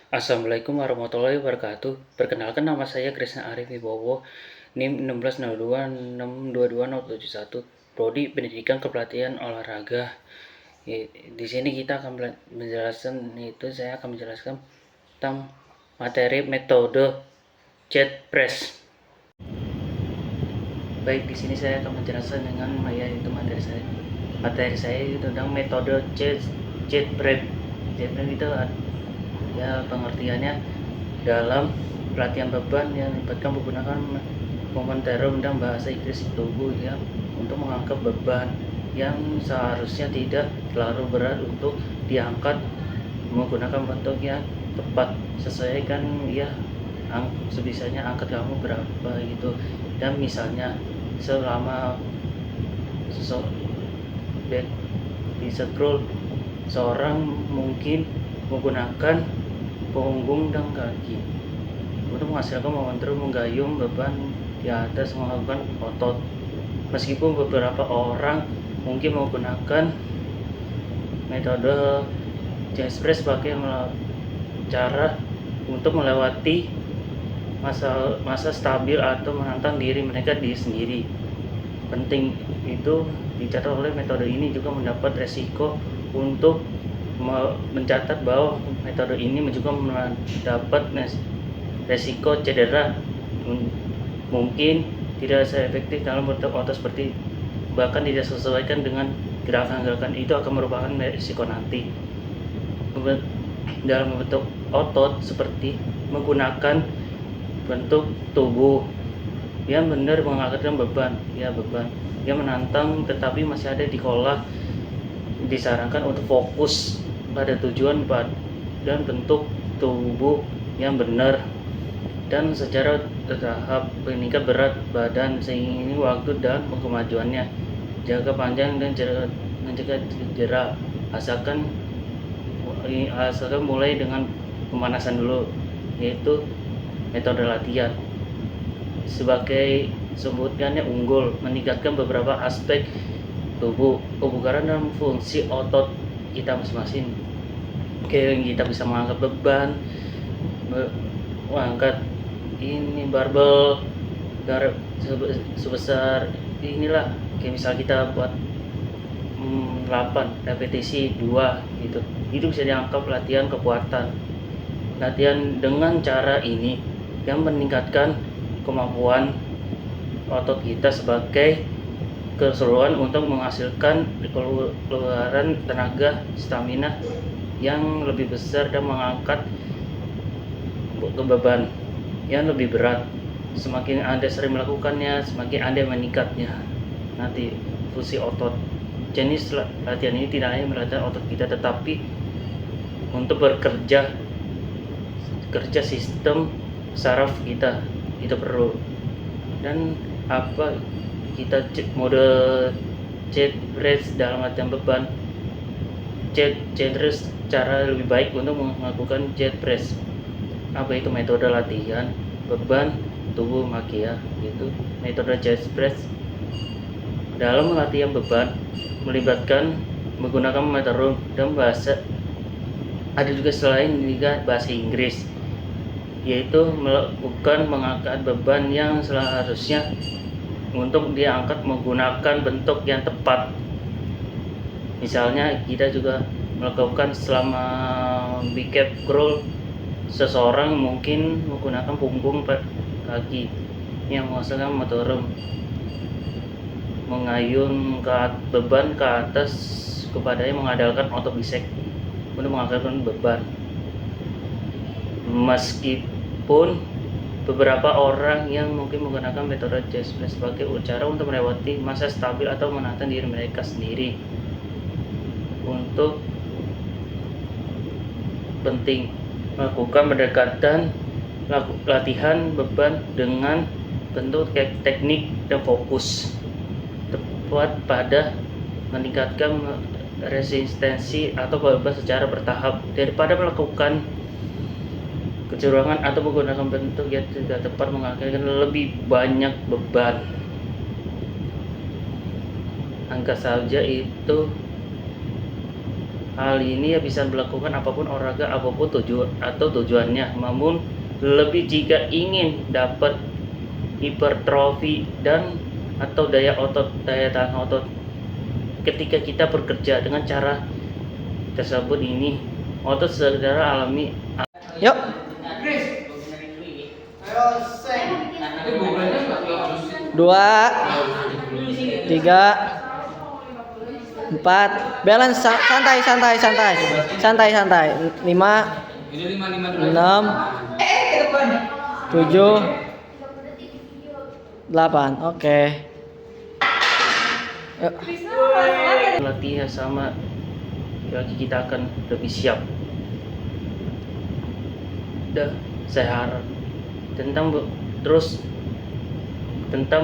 Assalamualaikum warahmatullahi wabarakatuh. Perkenalkan nama saya Krisna Arif Wibowo, NIM 1602262271, Prodi Pendidikan Kepelatihan Olahraga. Di sini kita akan saya akan menjelaskan tentang materi metode jet press. Baik, di sini saya akan menjelaskan dengan itu materi saya. Materi saya itu tentang metode jet press. Jet press itu ya pengertiannya dalam pelatihan beban yang melibatkan menggunakan momentum dan bahasa Inggris tubuh ya untuk mengangkat beban yang seharusnya tidak terlalu berat untuk diangkat menggunakan bentuk yang tepat. Sesuaikan ya sebisanya angkat kamu berapa gitu, dan misalnya selama di scroll seorang mungkin menggunakan punggung dan kaki untuk menghasilkan momentum menggayung beban di atas melakukan otot. Meskipun beberapa orang mungkin menggunakan metode chest press sebagai cara untuk melewati masa stabil atau menantang diri mereka sendiri. Penting itu dicatat oleh metode ini juga mendapat resiko untuk mencatat bahwa metode ini juga mendapat resiko cedera, mungkin tidak seefektif dalam bentuk otot seperti bahkan tidak sesuaikan dengan gerakan-gerakan itu akan merupakan resiko nanti dalam bentuk otot seperti menggunakan bentuk tubuh yang benar mengangkatkan beban yang menantang tetapi masih ada di kolah. Disarankan untuk fokus pada tujuan dan bentuk tubuh yang benar dan secara bertahap meningkat berat badan seiring waktu dan kemajuannya, jaga panjang dan mencegah cedera. Asalkan mulai dengan pemanasan dulu, yaitu metode latihan sebagai sebutannya unggul meningkatkan beberapa aspek tubuh, kebugaran dan fungsi otot kita masing-masing. Kayak kita bisa mengangkat beban, mengangkat ini barbel sebesar inilah, kayak misal kita buat 8 repetisi 2 gitu. Itu bisa dianggap latihan kekuatan. Latihan dengan cara ini yang meningkatkan kemampuan otot kita sebagai keseluruhan untuk menghasilkan keluaran tenaga stamina yang lebih besar dan mengangkat beban yang lebih berat. Semakin Anda sering melakukannya, semakin Anda meningkatnya nanti fungsi otot. Jenis latihan ini tidak hanya melatih otot kita, tetapi untuk kerja sistem saraf kita itu perlu. Dan kita mode jet press dalam latihan beban. Jet press cara lebih baik untuk melakukan jet press. Apa itu metode latihan beban tubuh makia gitu. Metode jet press dalam latihan beban melibatkan menggunakan metode dan bahasa, ada juga selain juga bahasa Inggris, yaitu melakukan mengangkat beban yang seharusnya untuk diangkat menggunakan bentuk yang tepat. Misalnya kita juga melakukan selama bicep curl, seseorang mungkin menggunakan punggung kaki yang menghasilkan motorum mengayun beban ke atas kepadanya mengandalkan otot bisek untuk mengangkatkan beban. Meskipun beberapa orang yang mungkin menggunakan metode chest press sebagai cara untuk melewati masa stabil atau menantang diri mereka sendiri. Untuk penting melakukan pendekatan latihan beban dengan bentuk teknik dan fokus tepat pada meningkatkan resistensi atau beban secara bertahap daripada melakukan kecurangan atau menggunakan bentuk yang tidak tepat mengangkatkan lebih banyak beban. Angka saja itu Hal ini ya bisa dilakukan apapun olahraga, apapun tujuannya. Namun lebih jika ingin dapat hipertrofi dan atau daya tahan otot ketika kita bekerja dengan cara tersebut, ini otot secara alami. Yuk. Dua, tiga, empat. Balance santai. Lima, enam, tujuh, delapan. Oke. Yuk. Latihan sama lagi kita akan lebih siap. Saya harap tentang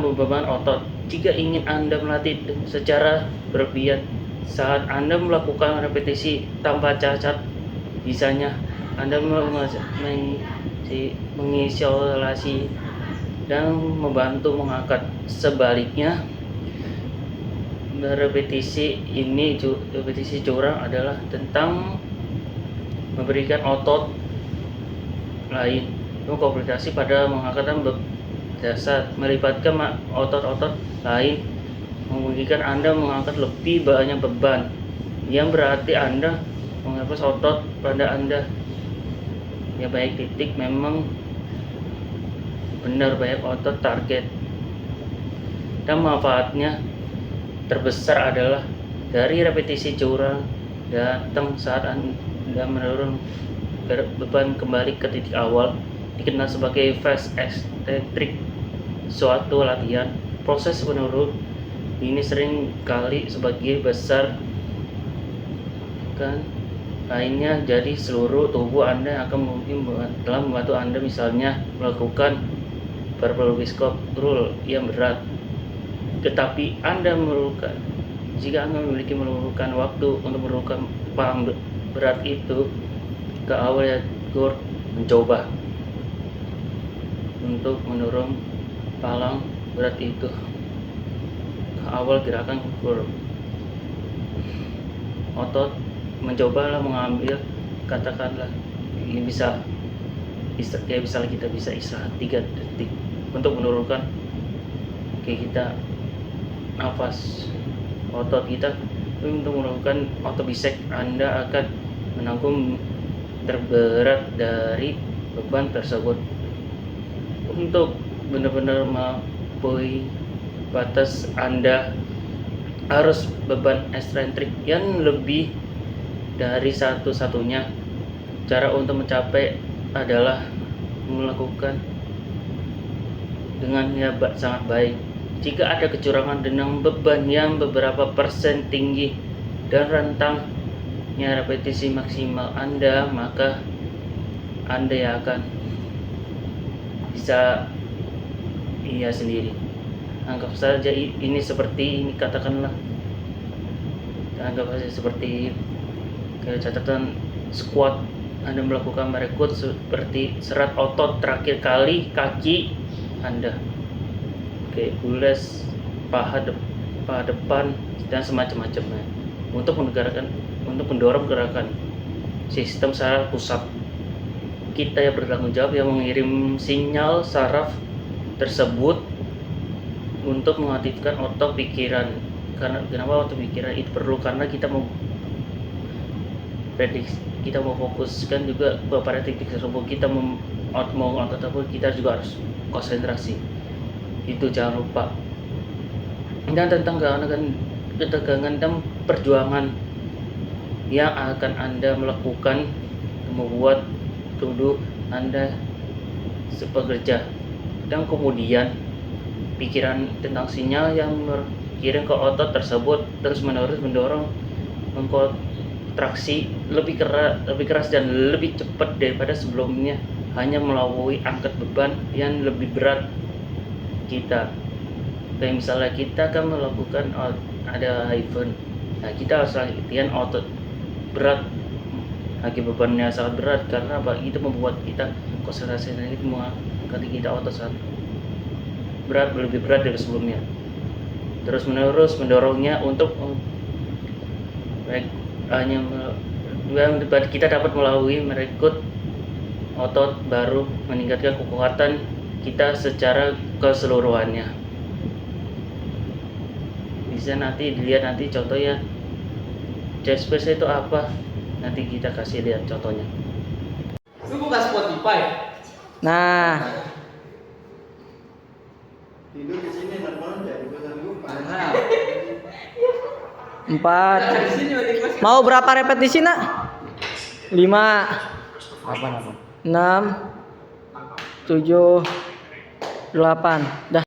beban otot. Jika ingin Anda melatih secara berlebihan saat Anda melakukan repetisi tanpa cacat, bisanya Anda mengisolasi dan membantu mengangkat. Sebaliknya, repetisi curang adalah tentang memberikan otot lain mengkompensasi pada mengangkat dasar, melibatkan otot-otot lain memungkinkan Anda mengangkat lebih banyak beban, yang berarti Anda mengangkat otot pada Anda. Ya, baik titik memang benar banyak otot target, dan manfaatnya terbesar adalah dari repetisi curang datang saat Anda menurun beban kembali ke titik awal, dikenal sebagai fast eccentric. Suatu latihan proses menurun ini sering kali sebagai besar kan lainnya, jadi seluruh tubuh Anda akan mungkin telah membantu Anda, misalnya melakukan barbell squat roll yang berat. Tetapi jika Anda memerlukan waktu untuk menurunkan pang berat itu ke awal, ya Gur mencoba untuk menurun palang berat itu ke awal gerakan Gur. Otot mencobalah mengambil, katakanlah ini bisa kita bisa istirahat 3 detik untuk menurunkan kita nafas otot kita. Untuk menurunkan otot bisek, Anda akan menanggung terberat dari beban tersebut. Untuk benar-benar melampaui batas, Anda harus beban eksentrik yang lebih dari satunya cara untuk mencapai adalah melakukan dengan sangat baik. Jika ada kecurangan dengan beban yang beberapa persen tinggi dan rentangnya repetisi maksimal Anda, maka Anda yang akan bisa sendiri. Anggap saja ini seperti ini, katakanlah anggap saja seperti catatan squat. Anda melakukan merekrut seperti serat otot terakhir kali kaki Anda, ules, paha depan dan semacam-macamnya, untuk mendorong gerakan sistem saraf pusat. Kita yang bertanggung jawab yang mengirim sinyal saraf tersebut untuk mengaktifkan otot pikiran. Kenapa otot pikiran itu perlu? Karena kita mau fokuskan juga pada titik tersebut. Kita mau otot tersebut, kita juga harus konsentrasi. Itu jangan lupa. Dan tentang ketegangan dan perjuangan yang akan Anda melakukan membuat tubuh Anda bekerja, dan kemudian pikiran tentang sinyal yang berkirim ke otot tersebut terus-menerus mendorong mengkontraksi lebih keras dan lebih cepat daripada sebelumnya, hanya melalui angkat beban yang lebih berat kita. Kayak misalnya kita akan melakukan ada event, kita harus latihan otot berat, lagi bebannya sangat berat, karena itu membuat kita konsentrasi itu mengangkat kita otot sangat berat, lebih berat dari sebelumnya. Terus menerus mendorongnya untuk kita dapat melalui merekrut otot baru, meningkatkan kekuatan kita secara keseluruhannya. Bisa nanti dilihat nanti contohnya chest press itu apa, nanti kita kasih lihat contohnya. Lu buka Spotify. Nah, Tidur di sini telepon jadi gue lupa. 4. Di sini berarti kelas. Mau berapa repetisi, Nak? 5, Apa? 6, 7, 8. Dah.